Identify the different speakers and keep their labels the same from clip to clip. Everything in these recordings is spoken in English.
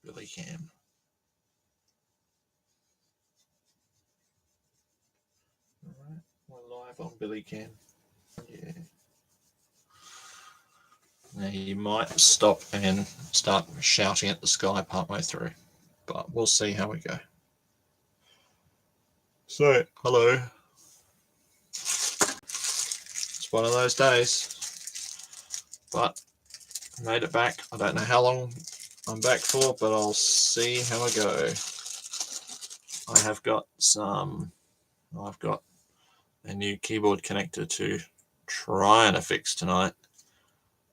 Speaker 1: Billy Cam. Alright, we're live on Billy Cam. Yeah. Now you might stop and start shouting at the sky partway through, but we'll see how we go. So, hello. It's one of those days, but I made it back. I don't know how long I'm back for, but I'll see how I go. I've got a new keyboard connector to try and fix tonight.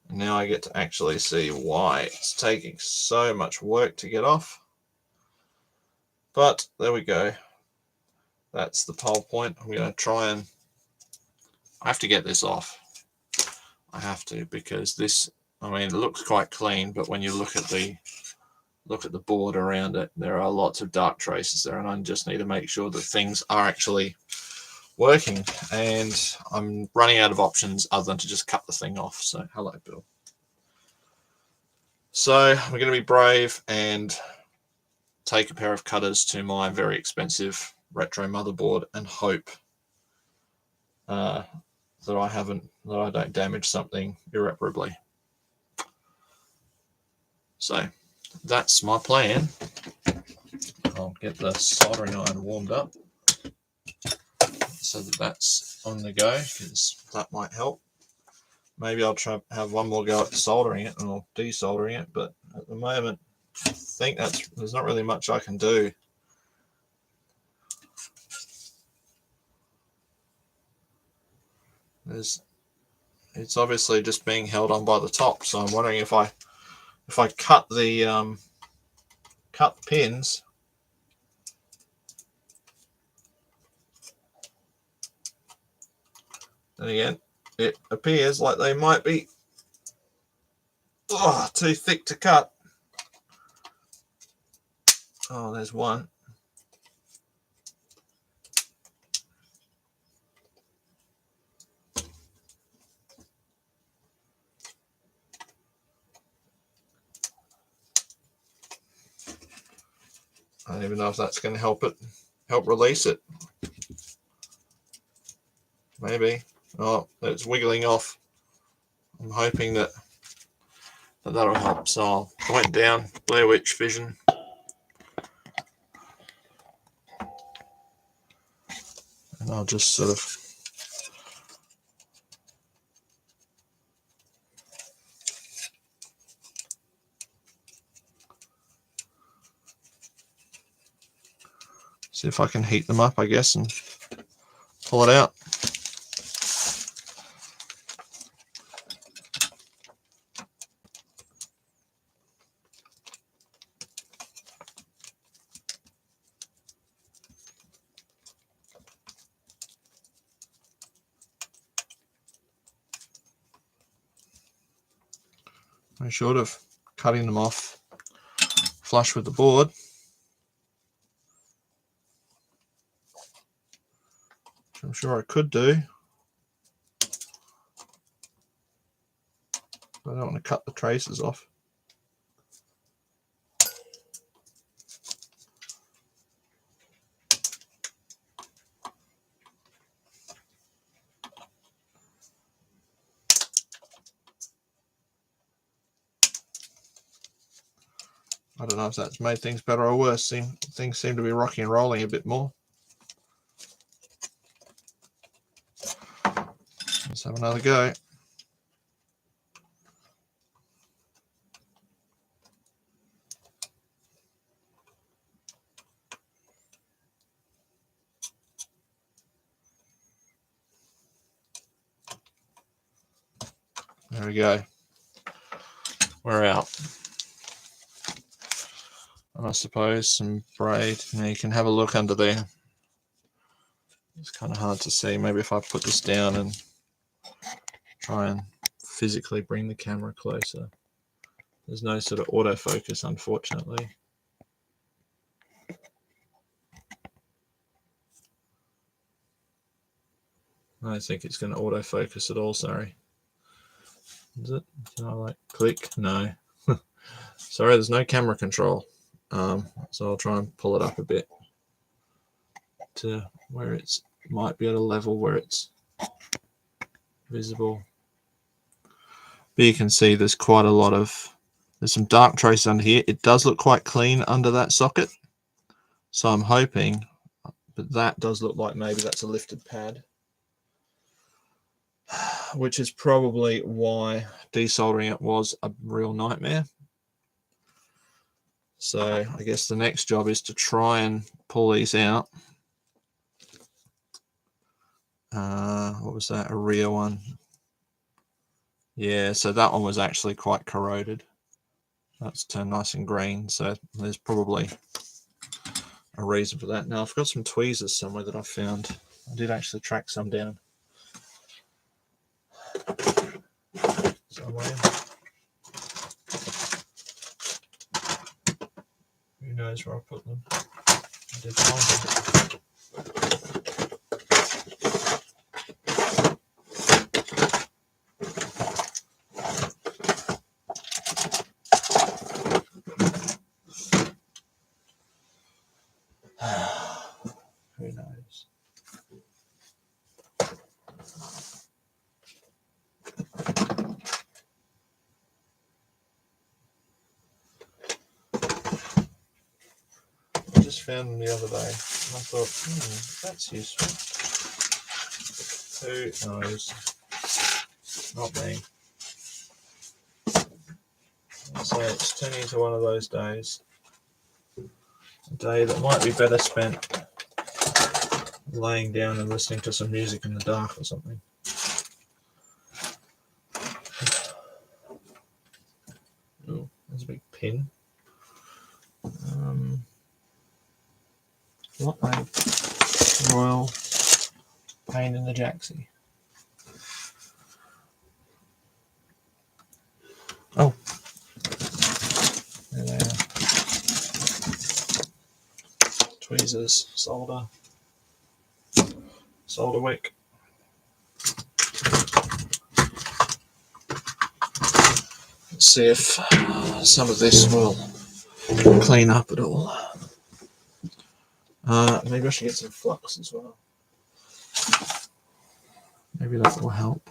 Speaker 1: And now I get to actually see why it's taking so much work to get off. But there we go. That's the whole point. I'm going to try and I have to get this off. I have to, because this, I mean, it looks quite clean, but when you look at the board around it, there are lots of dark traces there, and I just need to make sure that things are actually working. And I'm running out of options other than to just cut the thing off. So, hello, Bill. So we're going to be brave and take a pair of cutters to my very expensive retro motherboard and hope that I don't damage something irreparably. So that's my plan. I'll get the soldering iron warmed up so that that's on the go, because that might help. Maybe I'll try have one more go at soldering it or desoldering it, but at the moment I think there's not really much I can do. It's obviously just being held on by the top, so I'm wondering if I cut the pins, and again it appears like they might be too thick to cut. Oh, there's one. I don't even know if that's going to help release it. Maybe. Oh, it's wiggling off. I'm hoping that'll help. So I went down, Blair Witch Vision. And I'll just sort of see if I can heat them up, I guess, and pull it out. I'm short of cutting them off flush with the board. Which I'm sure I could do. But I don't want to cut the traces off. I don't know if that's made things better or worse. Things seem to be rocking and rolling a bit more. Let's have another go. There we go. We're out. And I suppose some braid. Now you can have a look under there. It's kind of hard to see. Maybe if I put this down and try and physically bring the camera closer. There's no sort of autofocus, unfortunately. I don't think it's going to autofocus at all, sorry. Is it? Can I like click? No. Sorry, there's no camera control. So I'll try and pull it up a bit to where it might be at a level where it's visible. But you can see there's quite a lot of, there's some dark traces under here. It does look quite clean under that socket. So I'm hoping, but that does look like maybe that's a lifted pad, which is probably why desoldering it was a real nightmare. So I guess the next job is to try and pull these out. What was that? A rear one. Yeah, so that one was actually quite corroded. That's turned nice and green, so there's probably a reason for that. Now I've got some tweezers somewhere that I found. I did actually track some down somewhere. Who knows where I put them? I did find them. Who knows? I just found them the other day and I thought, that's useful. Who knows? Not me. So it's turning into one of those days. A day that might be better spent laying down and listening to some music in the dark or something. Oh, there's a big pin. What a royal pain in the jacksie. Oh, there they are. Tweezers, solder wick. Let's see if some of this will clean up at all. Maybe I should get some flux as well. Maybe that will help.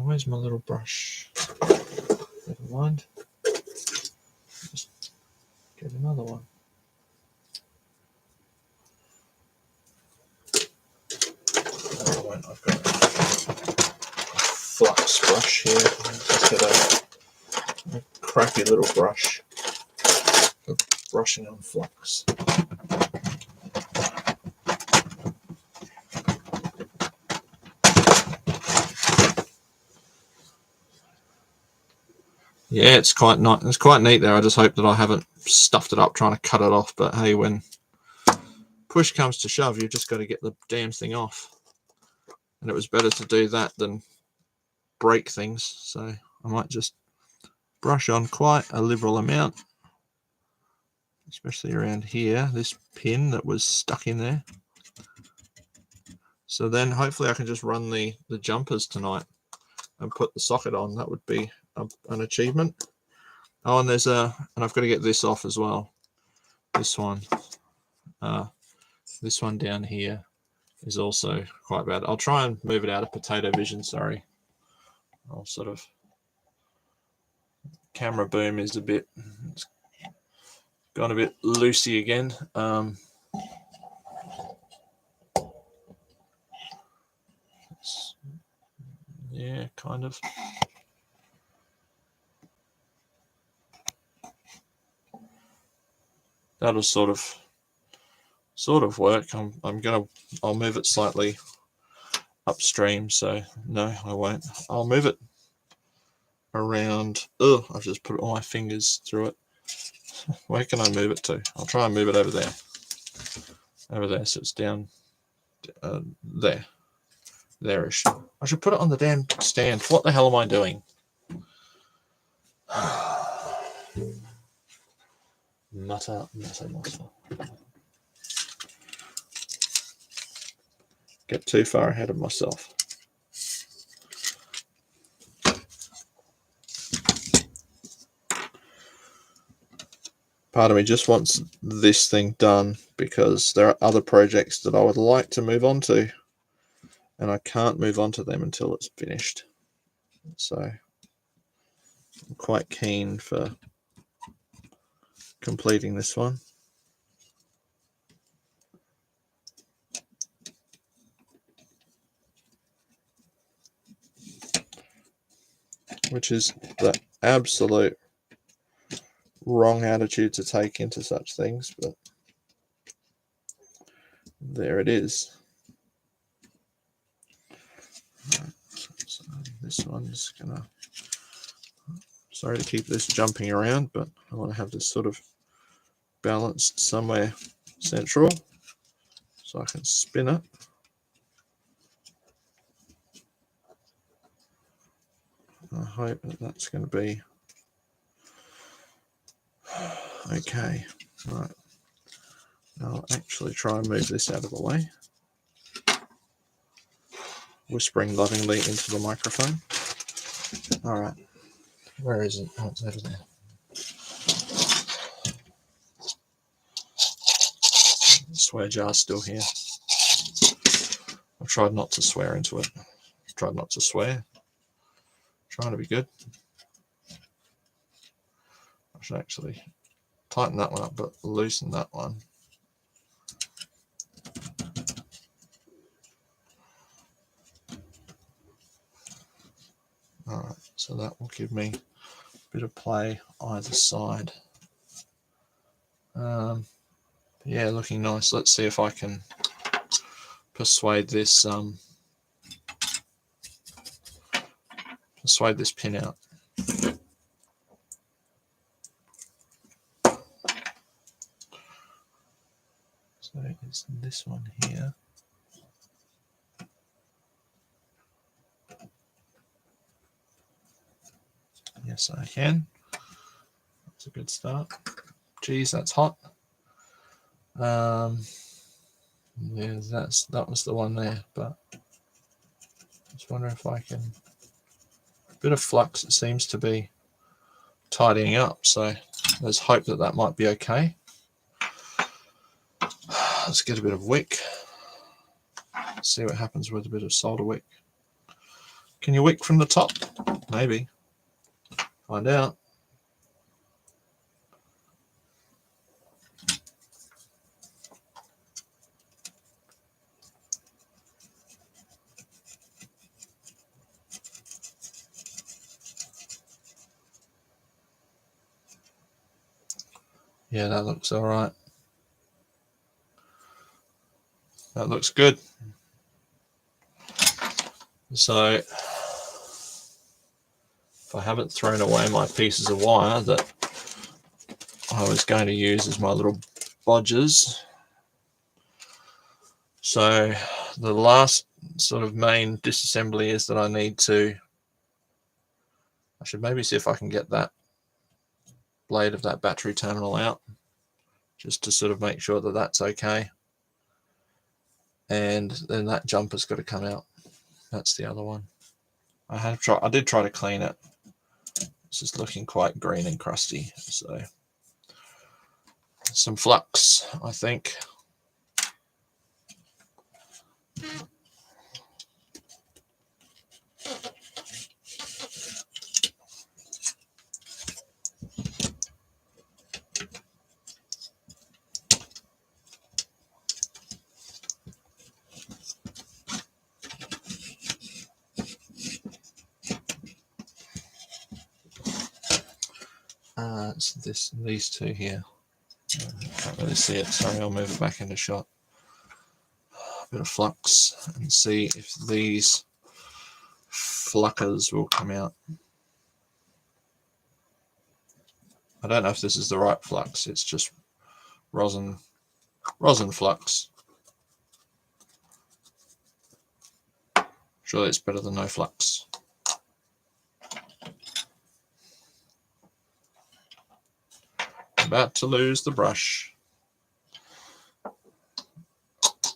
Speaker 1: Where's my little brush? Never mind. Just get another one. No, I won't. I've got a flux brush here. Let's get a crappy little brush for brushing on flux. Yeah, it's quite nice. It's quite neat there. I just hope that I haven't stuffed it up trying to cut it off. But hey, when push comes to shove, you've just got to get the damn thing off. And it was better to do that than break things. So I might just brush on quite a liberal amount, especially around here, this pin that was stuck in there. So then hopefully I can just run the jumpers tonight and put the socket on. That would be an achievement. Oh, and and I've got to get this off as well. This one down here is also quite bad. I'll try and move it out of potato vision. Sorry, I'll sort of, camera boom is it's gone a bit loosey again. Yeah, kind of. That'll sort of work. I'll move it slightly upstream. So no, I won't. I'll move it around. Oh, I've just put all my fingers through it. Where can I move it to? I'll try and move it over there. Over there, so it's down there. There-ish. I should put it on the damn stand. What the hell am I doing? Mutter. Get too far ahead of myself. part of me just wants this thing done because there are other projects that I would like to move on to, and I can't move on to them until it's finished. So I'm quite keen for completing this one. Which is the absolute wrong attitude to take into such things, but there it is. So this one's gonna, sorry to keep this jumping around, but I want to have this sort of balanced somewhere central so I can spin it. I hope that that's going to be okay. Right, I'll actually try and move this out of the way, whispering lovingly into the microphone. All right, where is it? Oh, it's over there. The swear jar's still here. I've tried not to swear into it. I've tried not to swear. Trying to be good. I should actually tighten that one up, but loosen that one. Alright, so that will give me a bit of play either side. Yeah, looking nice. Let's see if I can persuade this pin out. So it's this one here. Yes, I can. That's a good start. Geez, that's hot. Yeah, that was the one there, but I just wonder if I can. A bit of flux, it seems to be tidying up, so there's hope that that might be okay. Let's get a bit of wick. See what happens with a bit of solder wick. Can you wick from the top? Maybe. Find out. Yeah, that looks all right. That looks good. So if I haven't thrown away my pieces of wire that I was going to use as my little bodgers. So the last sort of main disassembly is that I should maybe see if I can get that blade of that battery terminal out, just to sort of make sure that that's okay. And then that jumper's got to come out. That's the other one. I did try to clean it. It's just looking quite green and crusty. So some flux, I think. It's these two here. Can't really see it. Sorry, I'll move it back into shot. A bit of flux and see if these fluckers will come out. I don't know if this is the right flux. It's just rosin flux. Surely it's better than no flux. About to lose the brush.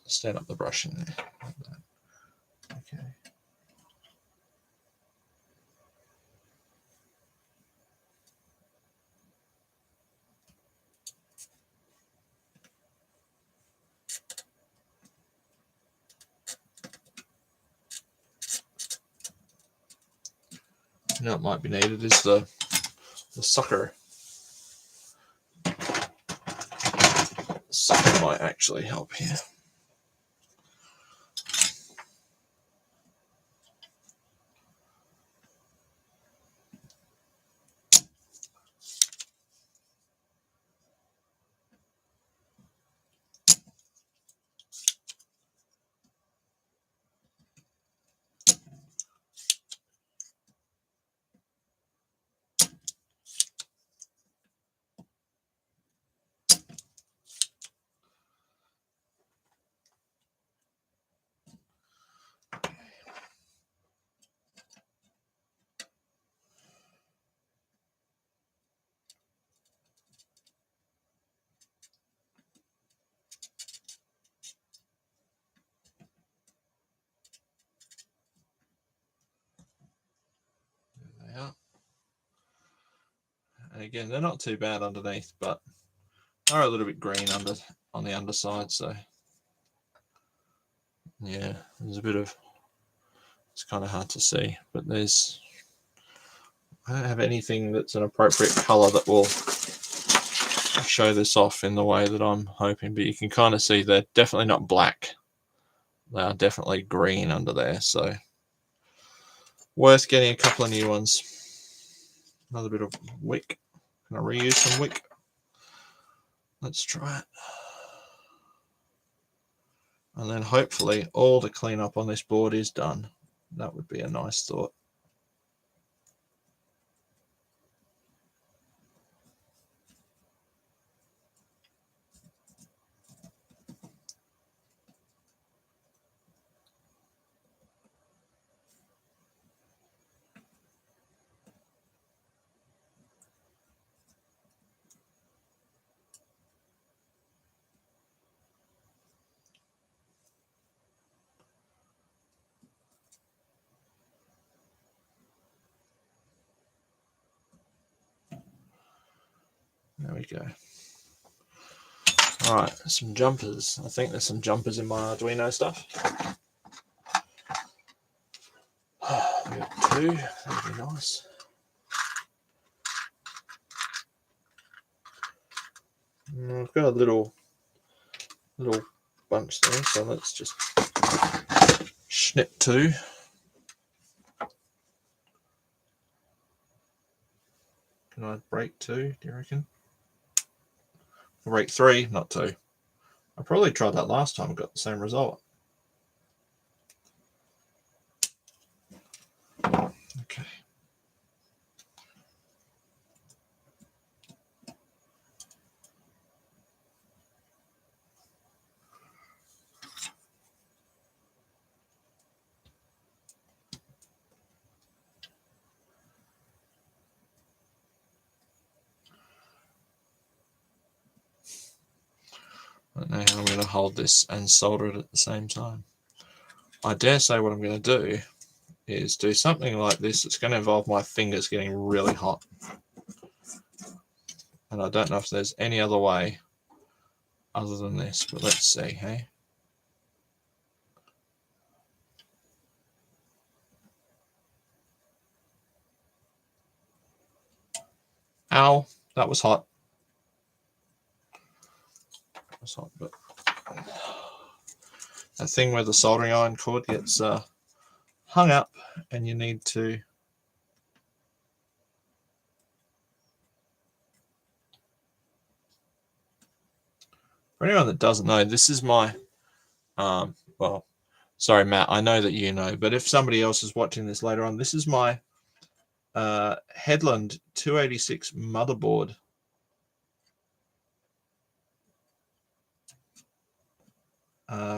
Speaker 1: Stand up the brush in there. Like that. Okay. You know, it might be needed is the sucker. The sucker might actually help here. There they are. And again, they're not too bad underneath, but are a little bit green on the underside. So yeah, there's a bit of, it's kind of hard to see, but there's, I don't have anything that's an appropriate color that will show this off in the way that I'm hoping, but you can kind of see they're definitely not black. They are definitely green under there, so worth getting a couple of new ones. Another bit of wick. Can I reuse some wick? Let's try it. And then hopefully all the cleanup on this board is done. That would be a nice thought. There we go. All right, some jumpers. I think there's some jumpers in my Arduino stuff. We got two. That'd be nice. I've got a little bunch there, so let's just snip two. Can I break two, do you reckon? Break three, not two. I probably tried that last time and got the same result. Okay. I don't know how I'm going to hold this and solder it at the same time. I dare say what I'm going to do is do something like this. It's going to involve my fingers getting really hot. And I don't know if there's any other way other than this, but let's see, hey? Ow, that was hot. That was hot, but that thing where the soldering iron cord gets hung up and you need to for anyone that doesn't know, this is my well, sorry Matt, I know that you know, but if somebody else is watching this later on, this is my Headland 286 motherboard.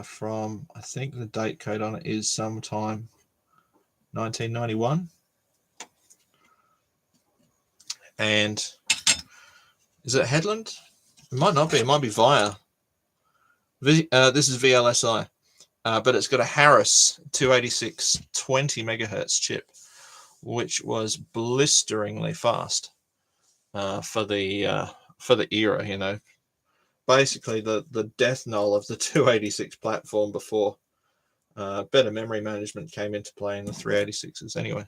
Speaker 1: From, I think the date code on it is sometime 1991. And is it Headland? It might not be. It might be VIA. This is VLSI, but it's got a Harris 286 20 megahertz chip, which was blisteringly fast for the era. You know, basically the death knell of the 286 platform before better memory management came into play in the 386s. Anyway,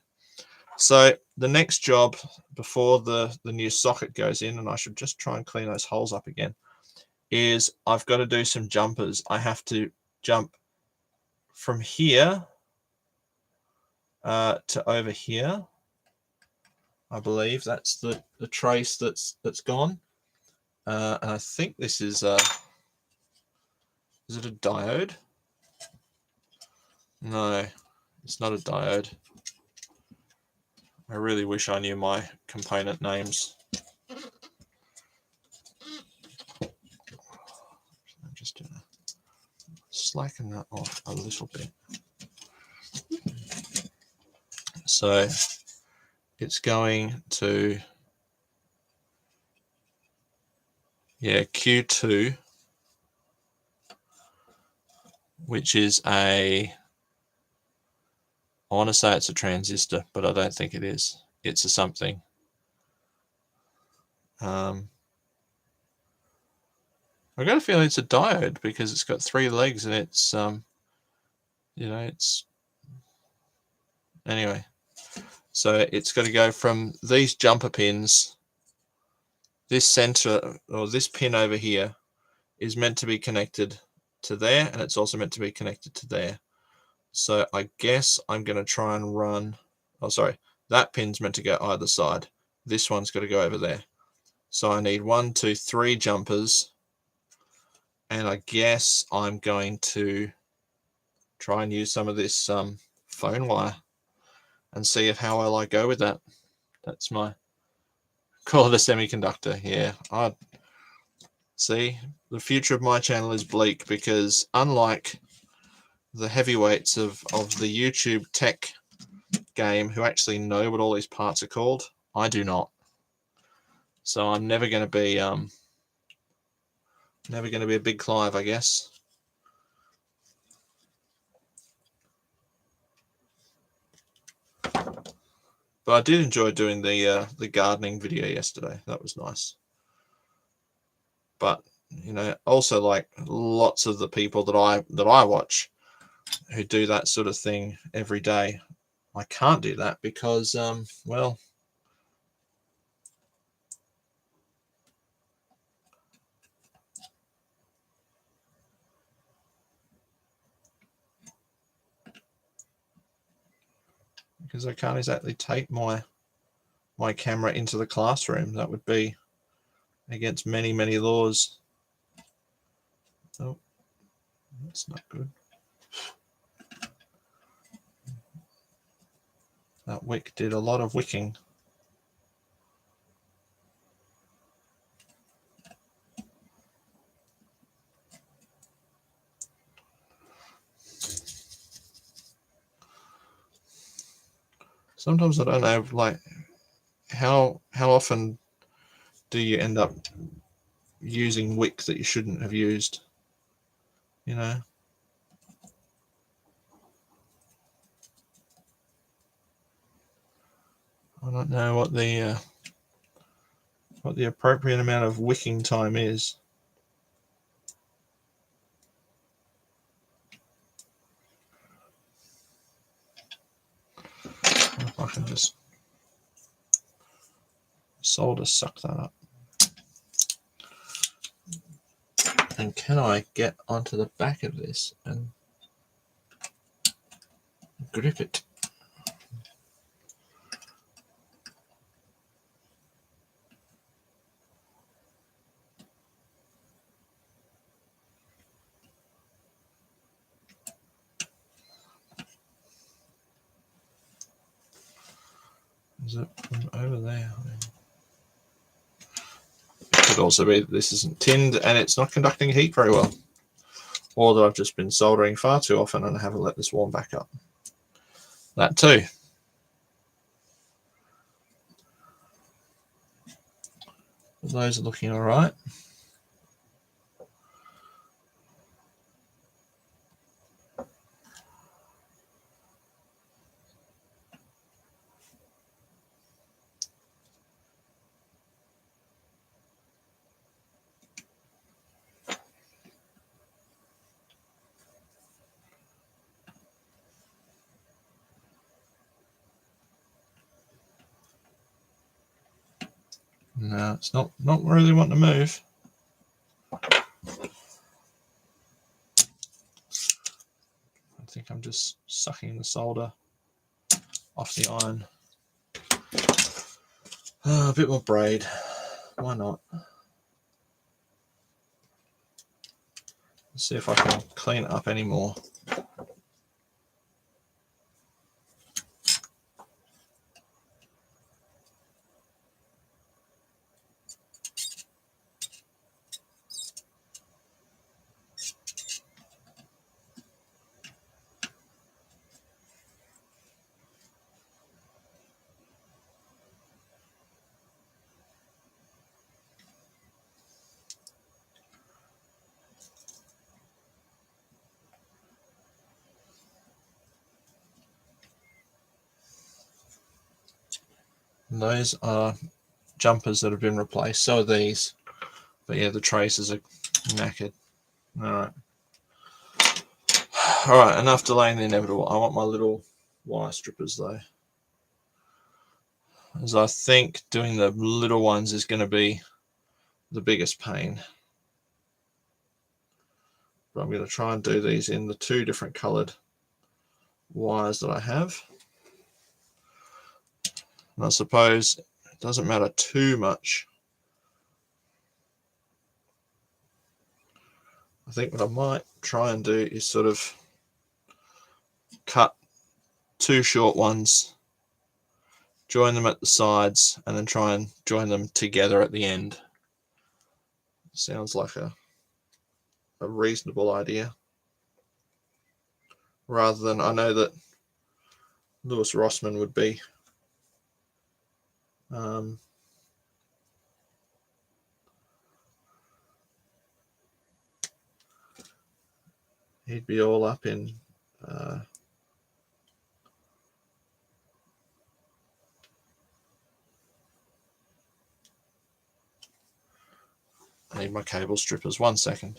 Speaker 1: So the next job before the new socket goes in, and I should just try and clean those holes up again, is I've got to do some jumpers. I have to jump from here to over here. I believe that's the trace that's gone. And I think this is it a diode? No, it's not a diode. I really wish I knew my component names. I'm just gonna slacken that off a little bit. So it's going to, yeah, Q2, which is I want to say it's a transistor, but I don't think it is. It's a something. I got a feeling it's a diode because it's got 3 legs and it's, it's, anyway. So it's got to go from these jumper pins. This center, or this pin over here, is meant to be connected to there, and it's also meant to be connected to there. So I guess I'm going to try and run, oh sorry, that pin's meant to go either side. This one's got to go over there. So I need 1, 2, 3 jumpers, and I guess I'm going to try and use some of this phone wire and see how well I go with that. That's my, call it a semiconductor. Yeah, I see the future of my channel is bleak because unlike the heavyweights of the YouTube tech game who actually know what all these parts are called, I do not. So I'm never going to be a big Clive, I guess. But I did enjoy doing the gardening video yesterday. That was nice. But also like lots of the people that I watch who do that sort of thing every day, I can't do that because well, because I can't exactly take my camera into the classroom. That would be against many laws. Oh, that's not good. That wick did a lot of wicking. Sometimes I don't know, like, how often do you end up using wick that you shouldn't have used? I don't know what the appropriate amount of wicking time is. If I can just solder suck that up. And can I get onto the back of this and grip it? Is it from over there? It could also be that this isn't tinned and it's not conducting heat very well. Or that I've just been soldering far too often and I haven't let this warm back up. That too. Those are looking all right. No, it's not really wanting to move. I think I'm just sucking the solder off the iron. A bit more braid. Why not? Let's see if I can clean it up anymore. And those are jumpers that have been replaced. So are these. But yeah, the traces are knackered. Alright. Alright, enough delaying the inevitable. I want my little wire strippers though. As I think doing the little ones is going to be the biggest pain. But I'm going to try and do these in the 2 different coloured wires that I have. And I suppose it doesn't matter too much. I think what I might try and do is sort of cut 2 short ones, join them at the sides, and then try and join them together at the end. Sounds like a reasonable idea. Rather than, I know that Lewis Rossman would be he'd be all up in I need my cable strippers. 1 second.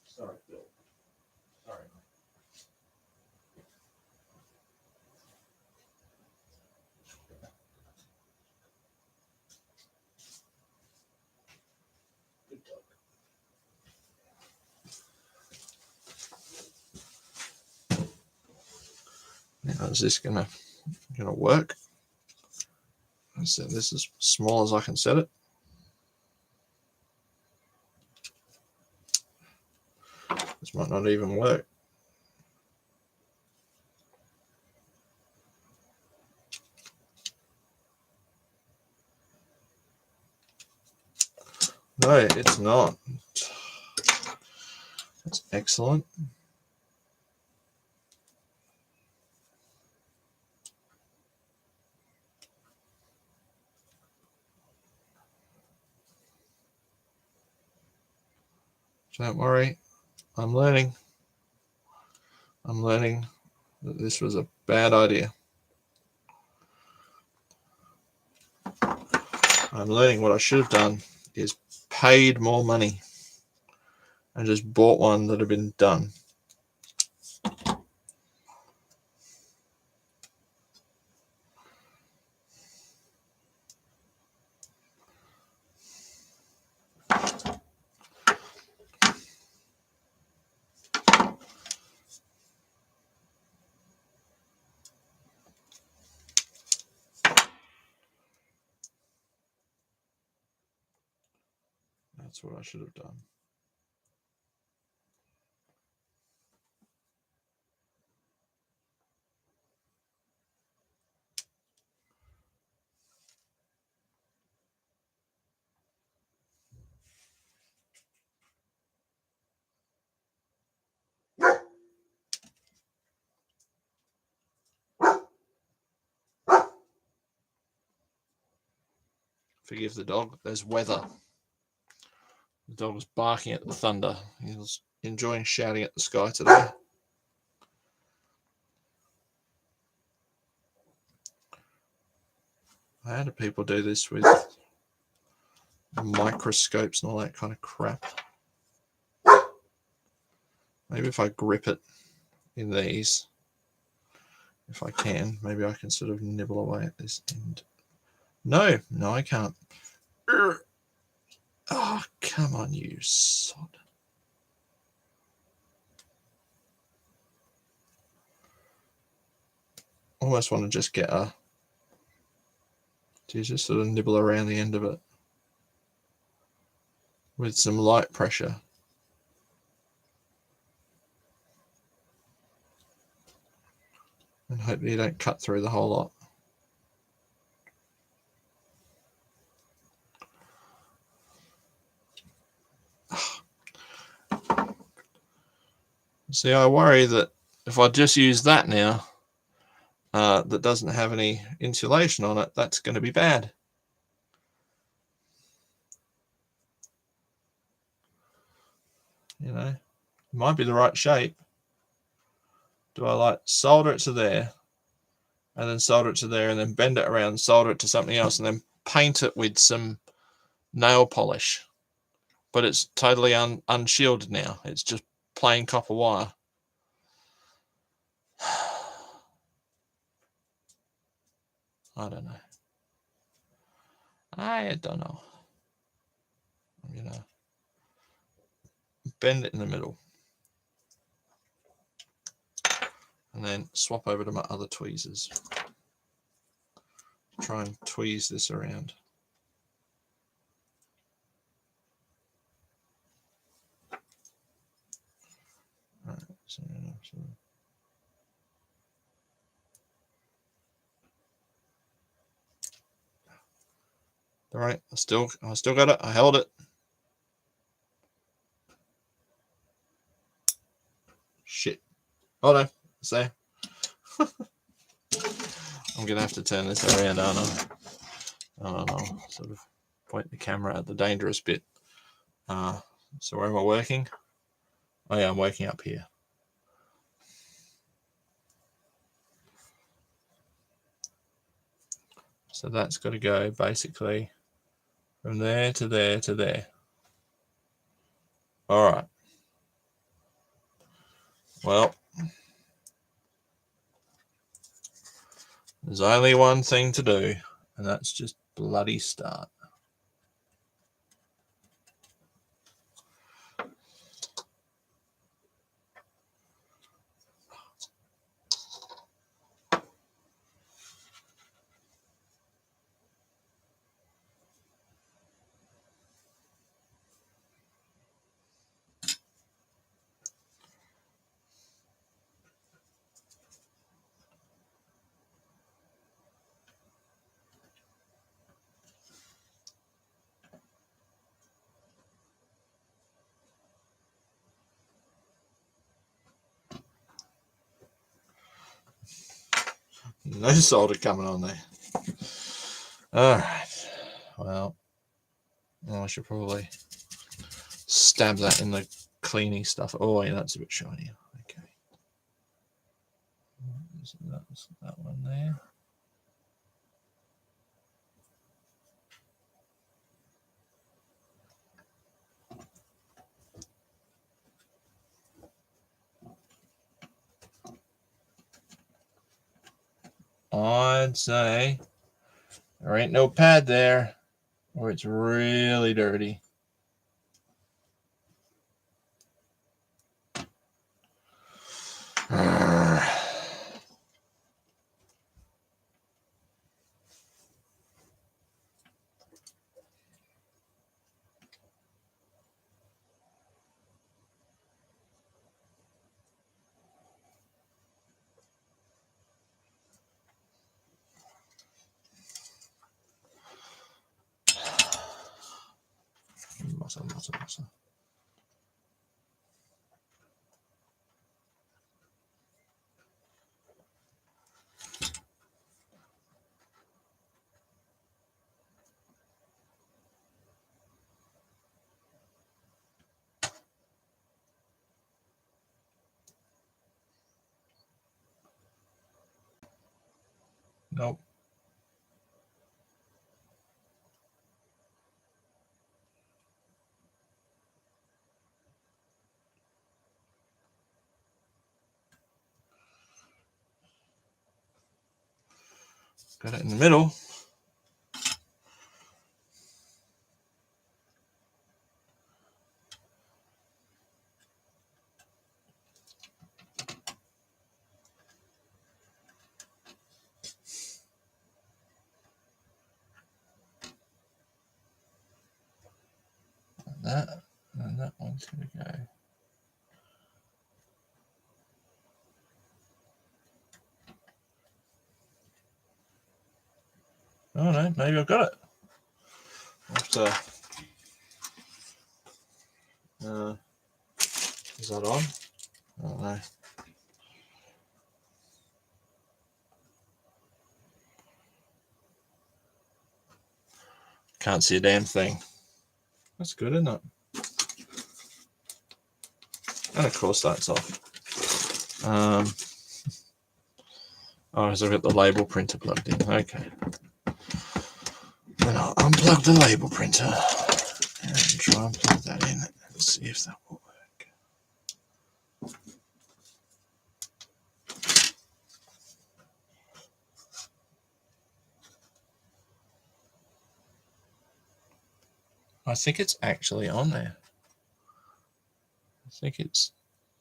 Speaker 1: Sorry, Bill. Sorry. Good dog. Now, is this gonna work? I set this as small as I can set it. This might not even work. No, it's not. That's excellent. Don't worry, I'm learning. I'm learning that this was a bad idea. I'm learning what I should have done is paid more money and just bought one that had been done. That's what I should have done. Forgive the dog. There's weather. The dog was barking at the thunder. He was enjoying shouting at the sky today. How do people do this with microscopes and all that kind of crap? Maybe if I grip it in these, if I can, maybe I can sort of nibble away at this end. No, I can't. Oh, come on, you sod. Almost want to just get a... Do you just sort of nibble around the end of it with some light pressure? And hope that you don't cut through the whole lot. See, I worry that if I just use that now, that doesn't have any insulation on it, that's going to be bad. You know, it might be the right shape. Do I like solder it to there, and then solder it to there, and then bend it around, solder it to something else, and then paint it with some nail polish? But it's totally unshielded now. It's just plain copper wire. I don't know. I don't know. You know, bend it in the middle, and then swap over to my other tweezers. Try and tweeze this around. All right, all right, I still got it. I held it. Shit. Oh no, it's there. I'm gonna have to turn this around, aren't I? I don't know. Sort of point the camera at the dangerous bit. So where am I working? Oh yeah, I'm working up here. So that's got to go basically from there to there to there. All right. Well, there's only one thing to do, and that's just bloody start. No solder coming on there. All right. Well, I should probably stab that in the cleaning stuff. Oh, yeah, that's a bit shiny. Okay. That's that one there. I'd say there ain't no pad there, or it's really dirty. Muscle. Nope. Got it in the middle. That, and that one's going to go. Oh no, maybe I've got it. I'll have to, is that on? I don't know. Can't see a damn thing. That's good, isn't it? And of course that's off. Oh, because I've got the label printer plugged in. Okay. Then I'll unplug the label printer and try and plug that in and see if that will work. I think it's actually on there. I think it's,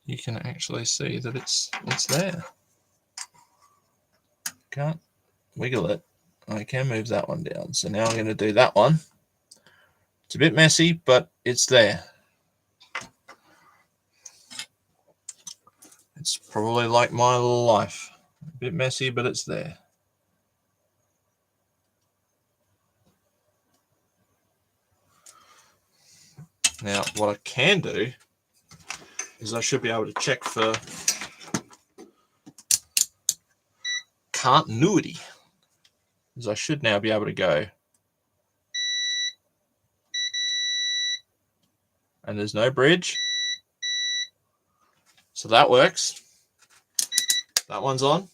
Speaker 1: you can actually see that it's there. Can't wiggle it. I can move that one down. So now I'm going to do that one. It's a bit messy, but it's there. It's probably like my life. A bit messy, but it's there. Now, what I can do is I should be able to check for continuity. Because I should now be able to go. And there's no bridge. So that works. That one's on.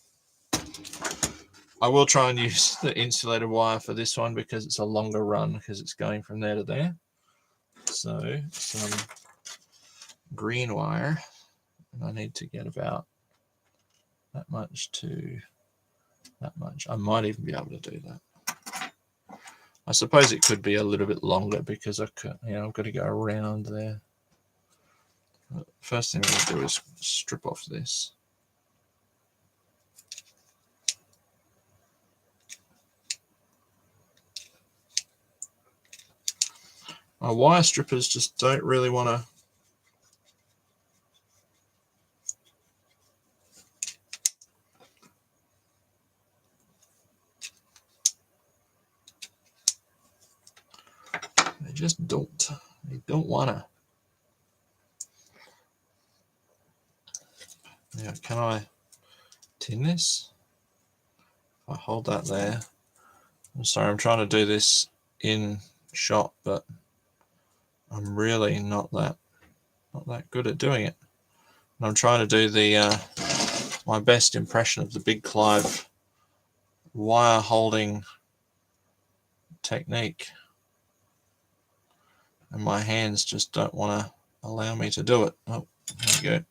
Speaker 1: I will try and use the insulated wire for this one because it's a longer run because it's going from there to there. So some green wire. And I need to get about that much to that much. I might even be able to do that. I suppose it could be a little bit longer because I could, I've got to go around there. But first thing I'm going to do is strip off this. My wire strippers just don't really want to they just don't. They don't want to. Now, can I tin this? If I hold that there. I'm sorry, I'm trying to do this in shot, but I'm really not that good at doing it. And I'm trying to do the my best impression of the Big Clive wire holding technique, and my hands just don't want to allow me to do it. Oh, there we go.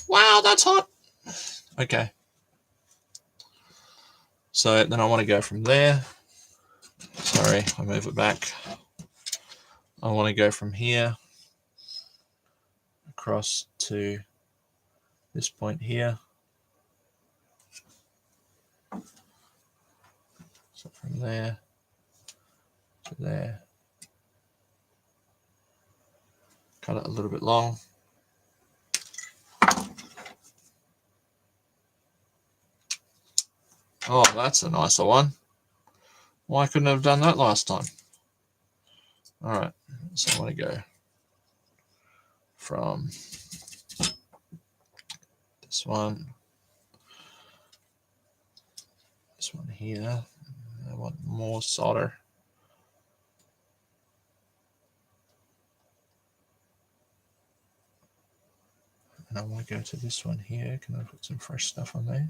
Speaker 1: Wow, that's hot. Okay. So then I want to go from there. Sorry, I move it back. I want to go from here across to this point here. So from there to there. Cut it a little bit long. Oh, that's a nicer one. Why couldn't I have done that last time? All right, so I want to go from this one here. I want more solder. And I want to go to this one here. Can I put some fresh stuff on there?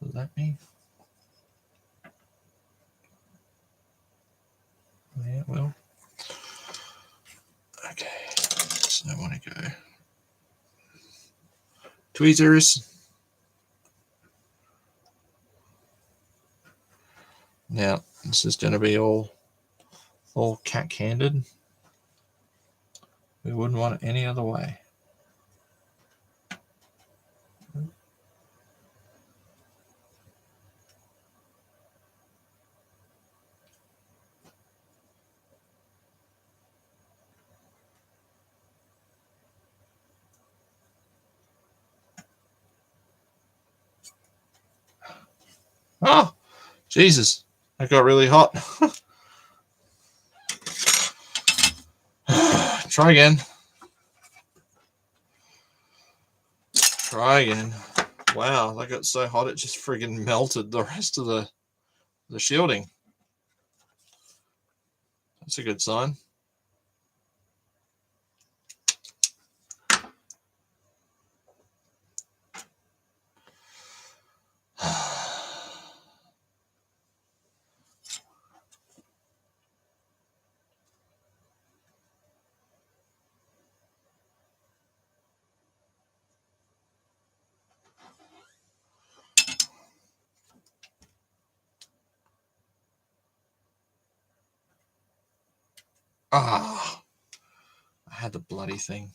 Speaker 1: Will that me? Yeah, it will. Okay. So I want to go tweezers. Now this is going to be all cack-handed. We wouldn't want it any other way. Oh, Jesus. That got really hot. Try again. Try again. Wow, that got so hot it just friggin' melted the rest of the shielding. That's a good sign. Ah, I had the bloody thing.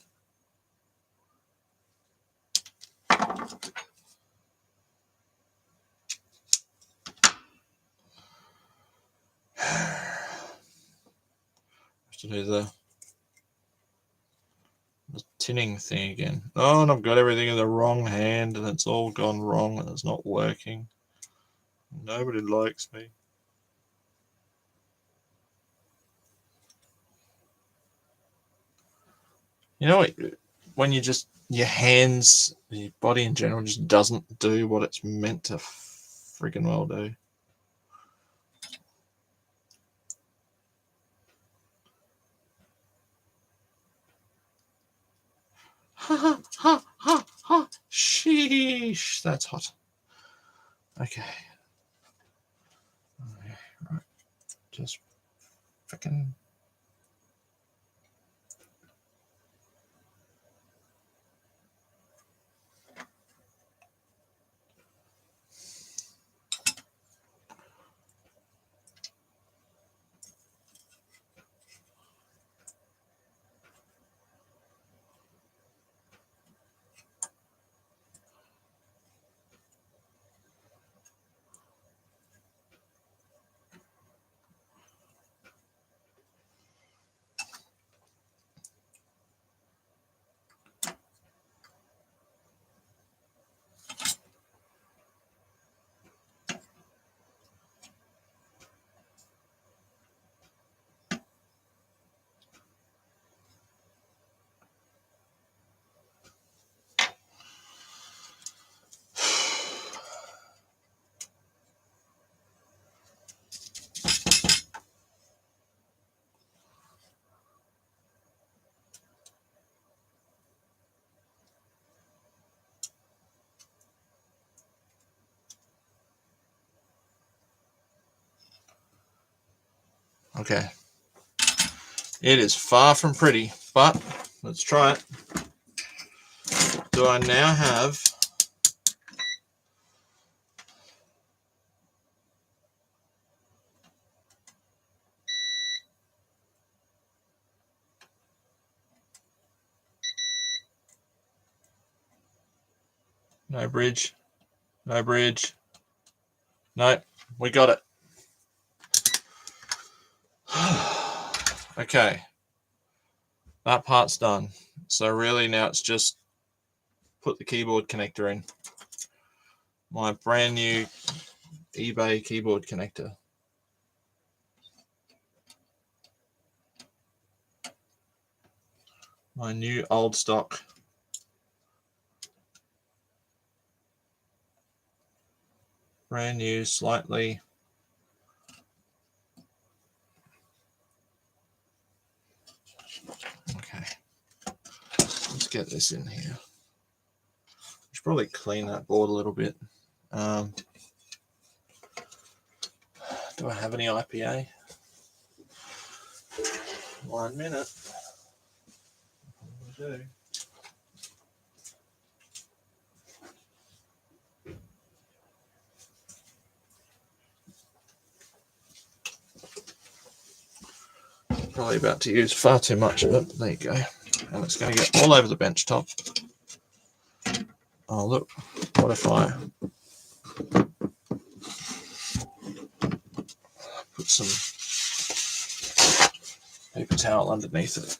Speaker 1: To do the tinning thing again. Oh, and I've got everything in the wrong hand, and it's all gone wrong, and it's not working. Nobody likes me. You know, when you just, your hands, your body in general just doesn't do what it's meant to friggin' well do. Ha ha ha ha ha. Sheesh, that's hot. Okay. Right. Just frickin'. Okay. It is far from pretty, but let's try it. Do I now have no bridge? No bridge. No, we got it. Okay. That part's done. So really now it's just put the keyboard connector in. My brand new eBay keyboard connector. My new old stock. Brand new, slightly. Okay. Let's get this in here. I should probably clean that board a little bit. Do I have any IPA? 1 minute. do. Probably about to use far too much of it. There you go. And it's going to get all over the bench top. Oh, look. What if I put some paper towel underneath it?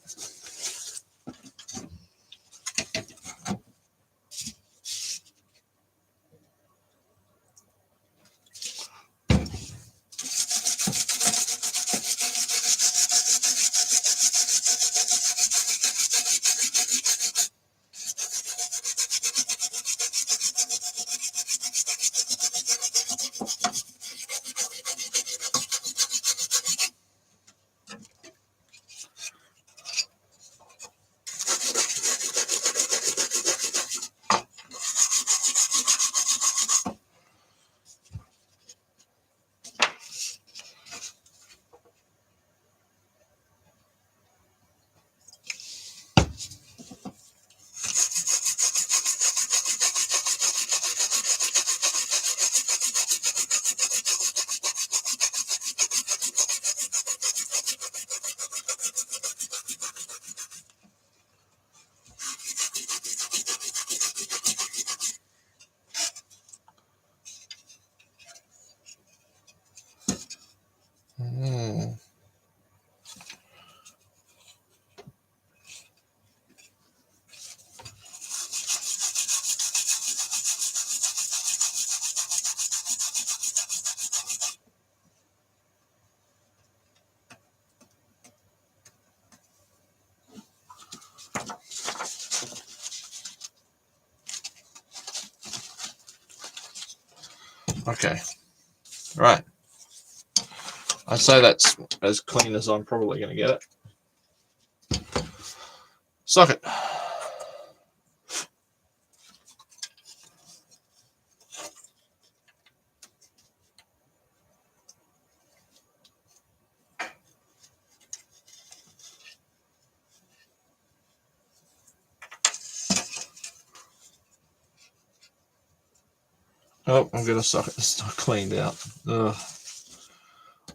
Speaker 1: Okay, right. I'd say that's as clean as I'm probably going to get it. Socket. Oh, I'm going to socket this not cleaned out. Ugh.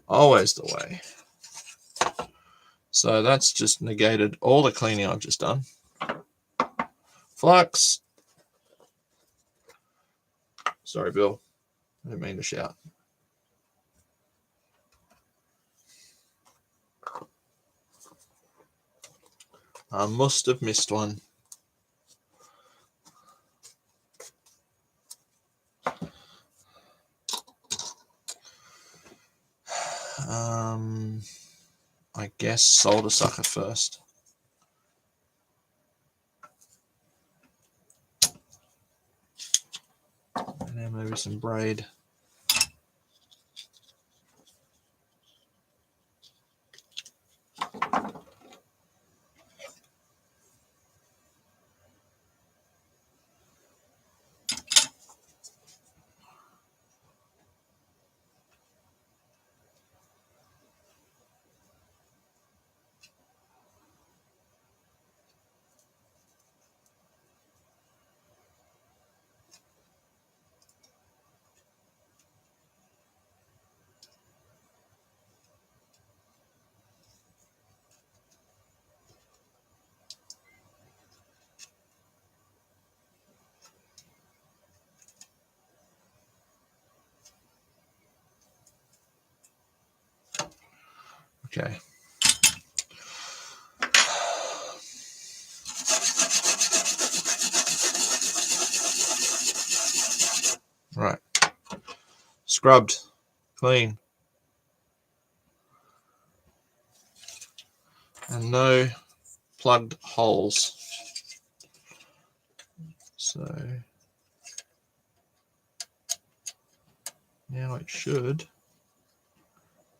Speaker 1: Always the way. So that's just negated all the cleaning I've just done. Flux. Sorry, Bill. I didn't mean to shout. I must have missed one. I guess solder sucker first. And then maybe some braid. Okay. Right. Scrubbed. Clean. And no plugged holes. So now it should,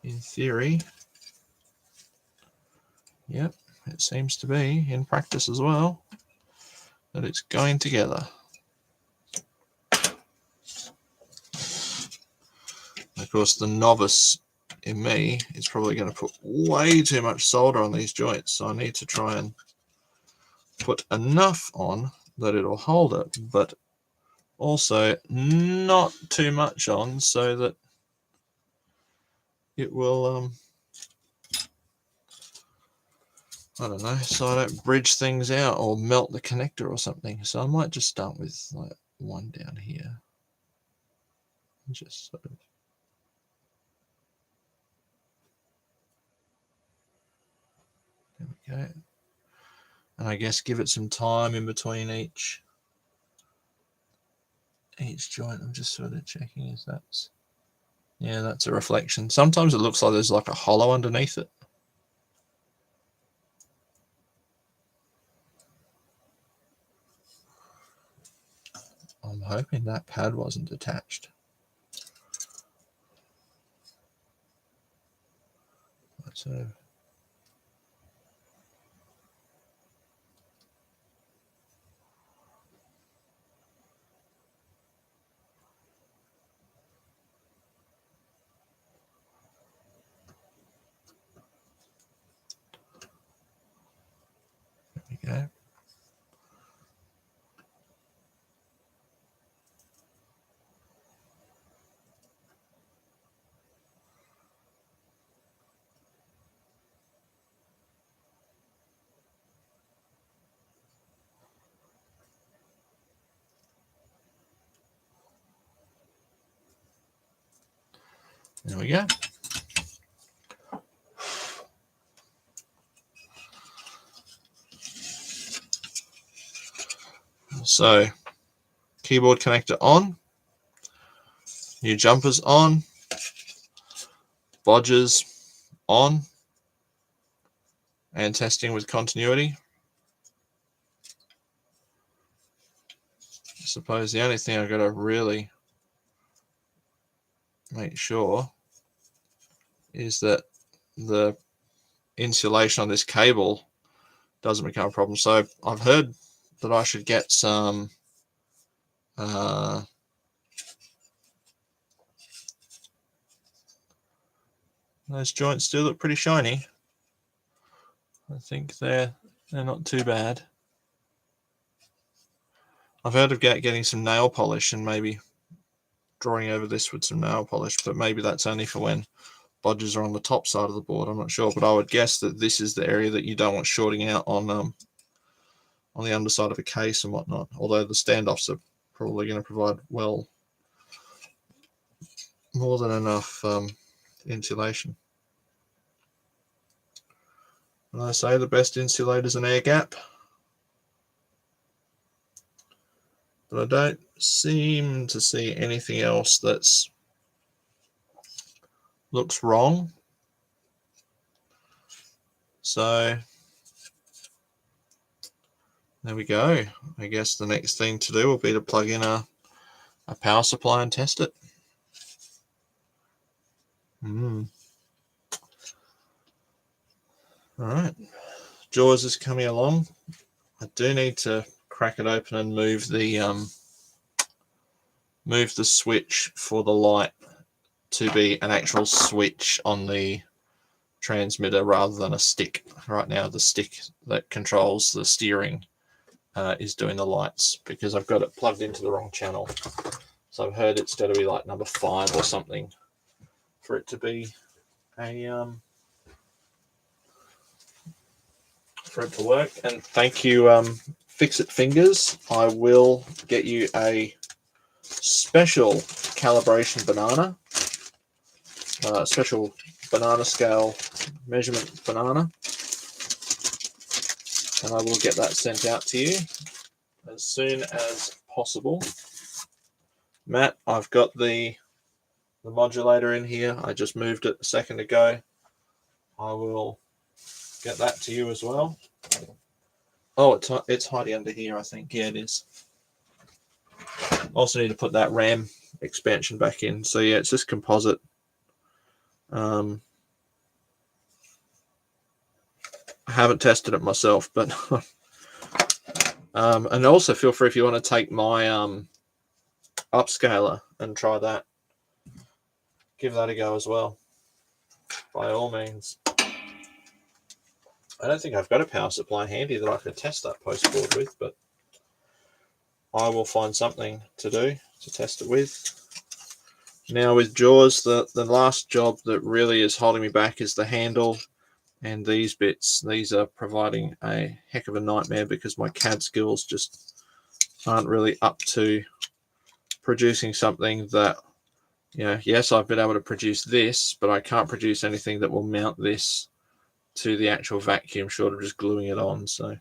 Speaker 1: in theory, yep, it seems to be in practice as well, that it's going together. Of course, the novice in me is probably going to put way too much solder on these joints, so I need to try and put enough on that it'll hold it, but also not too much on so that it will, I don't know, so I don't bridge things out or melt the connector or something. So I might just start with like one down here. Just sort of. There we go. And I guess give it some time in between each joint. I'm just sort of checking if that's, yeah, that's a reflection. Sometimes it looks like there's like a hollow underneath it. I'm hoping that pad wasn't attached. So there we go. There we go. So keyboard connector on, new jumpers on, bodges on, and testing with continuity. I suppose the only thing I've got to really make sure is that the insulation on this cable doesn't become a problem. So I've heard that I should get some those joints do look pretty shiny. I think they're not too bad. I've heard of getting some nail polish and maybe drawing over this with some nail polish, but maybe that's only for when bodges are on the top side of the board. I'm not sure, but I would guess that this is the area that you don't want shorting out on the underside of a case and whatnot. Although the standoffs are probably going to provide well more than enough insulation. And I say the best insulator is an air gap, but I don't seem to see anything else that's looks wrong. So there we go. I guess the next thing to do will be to plug in a power supply and test it. All right, Jaws is coming along. I do need to crack it open and move the switch for the light to be an actual switch on the transmitter rather than a stick. Right now the stick that controls the steering is doing the lights because I've got it plugged into the wrong channel. So I've heard it's got to be like number 5 or something for it to be a for it to work. And thank you, Fix It Fingers. I will get you a special calibration banana, special banana scale measurement banana, and I will get that sent out to you as soon as possible. Matt, I've got the modulator in here. I just moved it a second ago. I will get that to you as well. Oh, it's hiding under here, I think. Yeah, it is. Also need to put that RAM expansion back in. So yeah, it's just composite. I haven't tested it myself, but and also feel free if you want to take my upscaler and try that. Give that a go as well, by all means. I don't think I've got a power supply handy that I could test that post board with, but I will find something to do to test it with. Now with Jaws, the last job that really is holding me back is the handle and these bits. These are providing a heck of a nightmare because my CAD skills just aren't really up to producing something that, you know, yes, I've been able to produce this, but I can't produce anything that will mount this to the actual vacuum short of just gluing it on. So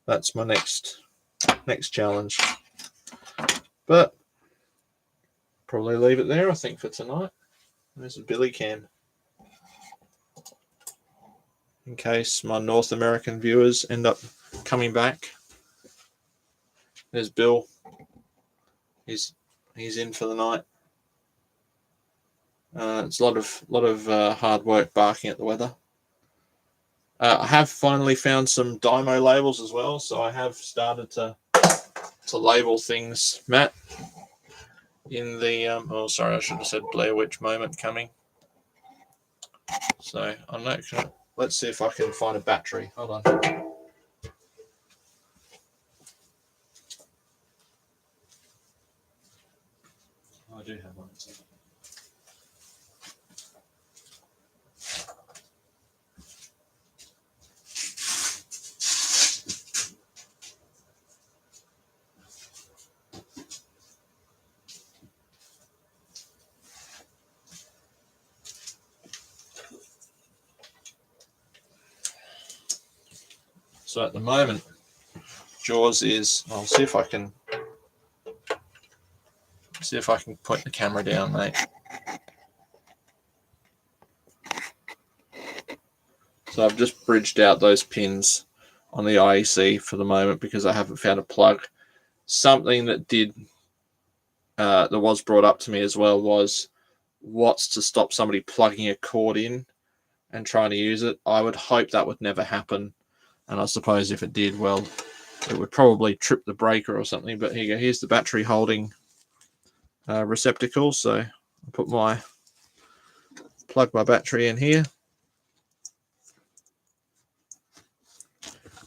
Speaker 1: that's my next challenge. But probably leave it there, I think, for tonight. There's a Billy cam. In case my North American viewers end up coming back. There's Bill. He's in for the night. It's a lot of hard work barking at the weather. I have finally found some Dymo labels as well, so I have started to label things, Matt. In the oh, sorry, I should have said Blair Witch moment coming. So I'm not gonna. Let's see if I can find a battery. Hold on. Oh, I do have one. So at the moment, Jaws is. I'll see if I can point the camera down, mate. So I've just bridged out those pins on the IEC for the moment because I haven't found a plug. Something that that was brought up to me as well was what's to stop somebody plugging a cord in and trying to use it. I would hope that would never happen. And I suppose if it did, well, it would probably trip the breaker or something. But here you go. Here's the battery holding receptacle. So I plug my battery in here.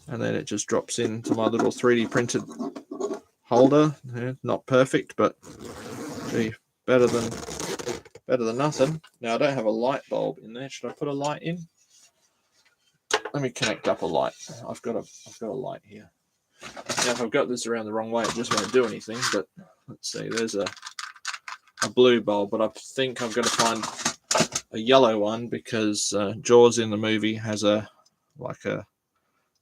Speaker 1: And then it just drops into my little 3D printed holder. Yeah, not perfect, but gee, better than nothing. Now I don't have a light bulb in there. Should I put a light in? Let me connect up a light. I've got a light here. Now if I've got this around the wrong way, it just won't do anything. But let's see. There's a blue bulb, but I think I'm going to find a yellow one because Jaws in the movie has a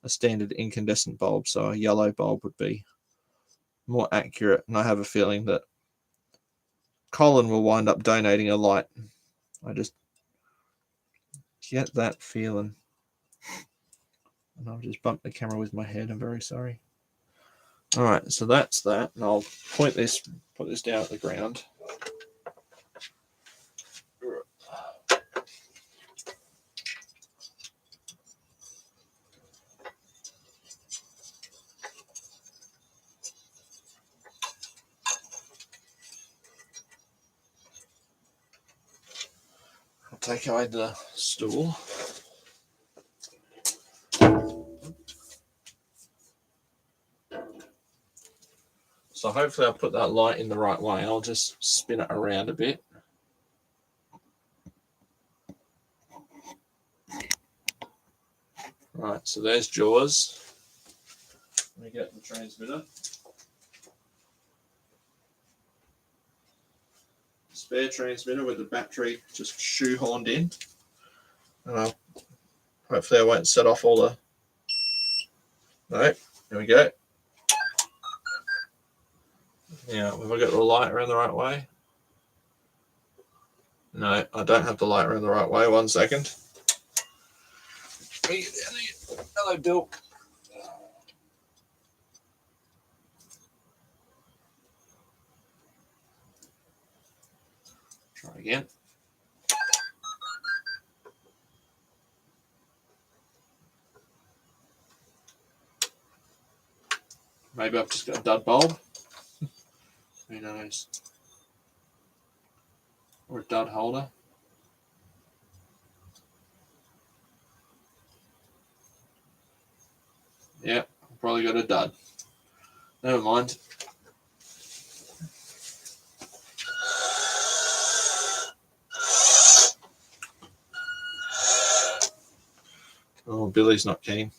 Speaker 1: standard incandescent bulb, so a yellow bulb would be more accurate. And I have a feeling that Colin will wind up donating a light. I just get that feeling. And I'll just bump the camera with my head. I'm very sorry. All right, so that's that. And I'll put this down at the ground. I'll take away the stool. So hopefully I'll put that light in the right way. I'll just spin it around a bit. Right, so there's Jaws. Let me get the transmitter. Spare transmitter with the battery just shoehorned in. And hopefully I won't set off all the... No, there we go. Yeah, have I got the light around the right way? No, I don't have the light around the right way. 1 second. Hello, Bill. Try again. Maybe I've just got a dud bulb. Who knows? Or a dud holder. Yeah, probably got a dud. Never mind. Oh, Billy's not keen.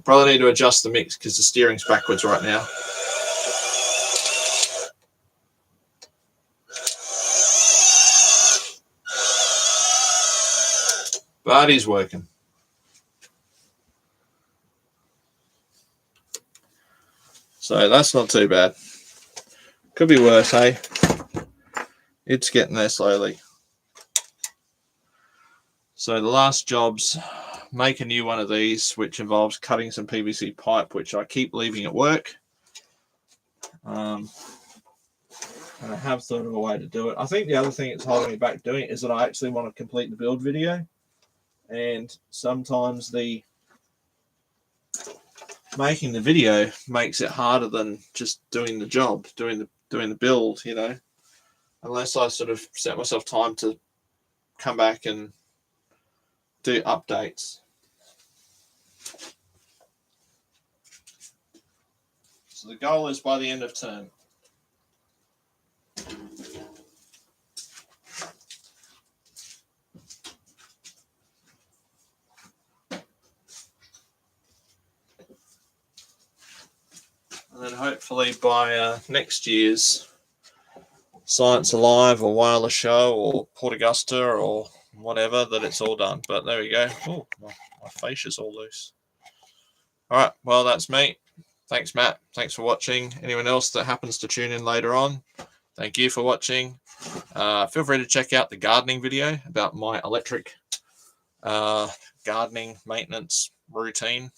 Speaker 1: Probably need to adjust the mix because the steering's backwards right now. But he's working. So that's not too bad. Could be worse, hey? It's getting there slowly. So the last job's make a new one of these, which involves cutting some PVC pipe, which I keep leaving at work. And I have thought of a way to do it. I think the other thing that's holding me back doing it is that I actually want to complete the build video. And sometimes the making the video makes it harder than just doing the job, doing the build, you know. Unless I sort of set myself time to come back and do updates. So the goal is by the end of term. And then hopefully by next year's Science Alive or Wireless Show or Port Augusta or whatever, that it's all done. But there we go. Oh, my fascia's all loose. All right, well, that's me. Thanks, Matt. Thanks for watching. Anyone else that happens to tune in later on, thank you for watching. Feel free to check out the gardening video about my electric gardening maintenance routine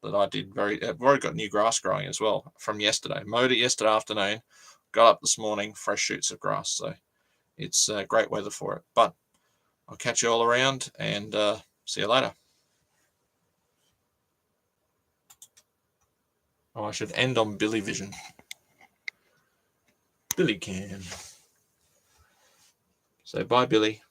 Speaker 1: that I did. I've already got new grass growing as well from yesterday. Mowed it yesterday afternoon. Got up this morning, fresh shoots of grass. So it's great weather for it. But I'll catch you all around and see you later. Oh, I should end on Billy Vision. Billy can. So bye, Billy.